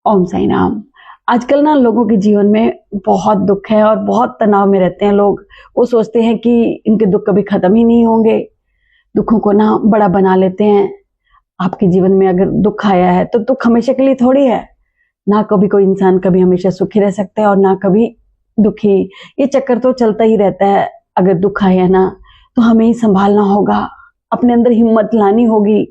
ओम साई राम। आजकल ना लोगों के जीवन में बहुत दुख है और बहुत तनाव में रहते हैं लोग। वो सोचते हैं कि इनके दुख कभी खत्म ही नहीं होंगे, दुखों को ना बड़ा बना लेते हैं। आपके जीवन में अगर दुख आया है तो दुख हमेशा के लिए थोड़ी है ना। कभी कोई इंसान कभी हमेशा सुखी रह सकता है और ना कभी दुखी। ये चक्कर तो चलता ही रहता है। अगर दुख आया ना तो हमें ही संभालना होगा, अपने अंदर हिम्मत लानी होगी।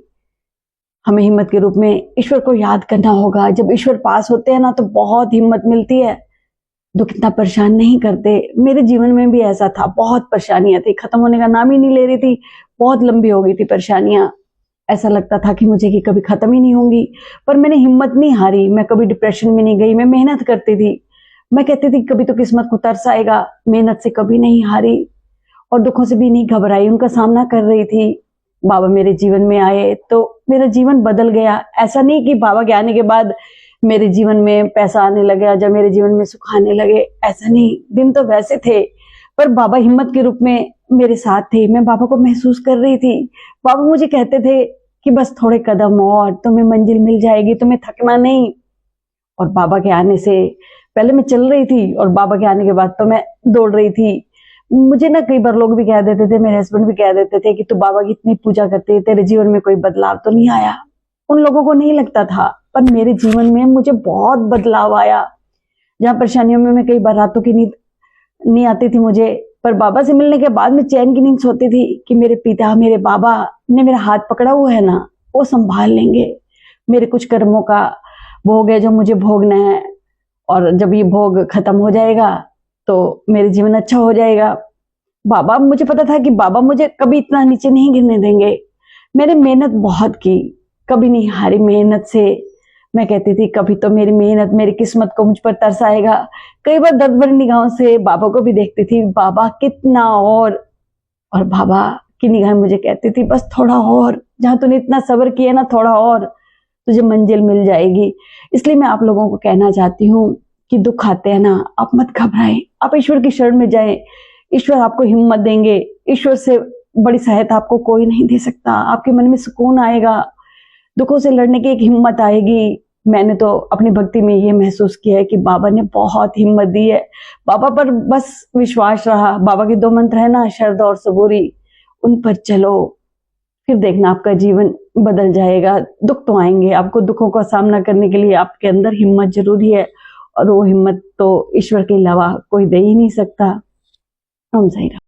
हमें हिम्मत के रूप में ईश्वर को याद करना होगा। जब ईश्वर पास होते हैं ना तो बहुत हिम्मत मिलती है। दुख इतना परेशान नहीं करते। मेरे जीवन में भी ऐसा था, बहुत परेशानियां थी, खत्म होने का नाम ही नहीं ले रही थी। बहुत लंबी हो गई थी परेशानियां। ऐसा लगता था कि मुझे कि कभी खत्म ही नहीं होंगी, पर मैंने हिम्मत नहीं हारी। मैं कभी डिप्रेशन में नहीं गई, मैं मेहनत करती थी। मैं कहती थी कभी तो किस्मत को तरस आएगा। मेहनत से कभी नहीं हारी और दुखों से भी नहीं घबराई, उनका सामना कर रही थी। बाबा मेरे जीवन में आए तो मेरा जीवन बदल गया। ऐसा नहीं कि बाबा के आने के बाद मेरे जीवन में पैसा आने लगा, जब मेरे जीवन में सुख आने लगे, ऐसा नहीं। दिन तो वैसे थे पर बाबा हिम्मत के रूप में मेरे साथ थे। मैं बाबा को महसूस कर रही थी। बाबा मुझे कहते थे कि बस थोड़े कदम और तुम्हें मंजिल मिल जाएगी, तुम्हें थकना नहीं। और बाबा के आने से पहले मैं चल रही थी और बाबा के आने के बाद तो मैं दौड़ रही थी। मुझे ना कई बार लोग भी कह देते थे, मेरे हस्बैंड भी कह देते थे कि तू बाबा की इतनी पूजा करती है, तेरे जीवन में कोई बदलाव तो नहीं आया। उन लोगों को नहीं लगता था, पर मेरे जीवन में मुझे बहुत बदलाव आया। जहाँ परेशानियों में मैं कई बार रातों की नींद नहीं आती थी मुझे, पर बाबा से मिलने के बाद में चैन की नींद सोती थी कि मेरे पिता, मेरे बाबा ने मेरा हाथ पकड़ा हुआ है ना, वो संभाल लेंगे। मेरे कुछ कर्मों का भोग है जो मुझे भोगना है, और जब ये भोग खत्म हो जाएगा तो मेरे जीवन अच्छा हो जाएगा। बाबा, मुझे पता था कि बाबा मुझे कभी इतना नीचे नहीं गिरने देंगे। मैंने मेहनत बहुत की, कभी नहीं हारी मेहनत से। मैं कहती थी कभी तो मेरी मेहनत, मेरी किस्मत को मुझ पर तरस आएगा। कई बार दर्द भरी निगाहों से बाबा को भी देखती थी, बाबा कितना और बाबा की निगाहें मुझे कहती थी बस थोड़ा और, जहां तूने इतना सब्र किया ना, थोड़ा और तुझे मंजिल मिल जाएगी। इसलिए मैं आप लोगों को कहना चाहती हूँ कि दुख आते हैं ना, आप मत घबराएं, आप ईश्वर की शरण में जाएं। ईश्वर आपको हिम्मत देंगे। ईश्वर से बड़ी सहायता आपको कोई नहीं दे सकता। आपके मन में सुकून आएगा, दुखों से लड़ने की एक हिम्मत आएगी। मैंने तो अपनी भक्ति में ये महसूस किया है कि बाबा ने बहुत हिम्मत दी है। बाबा पर बस विश्वास रहा। बाबा के 2 मंत्र है ना, श्रद्धा और सबूरी, उन पर चलो, फिर देखना आपका जीवन बदल जाएगा। दुख तो आएंगे, आपको दुखों का सामना करने के लिए आपके अंदर हिम्मत जरूरी है, और वो हिम्मत तो ईश्वर के अलावा कोई दे ही नहीं सकता। ओम साई राम।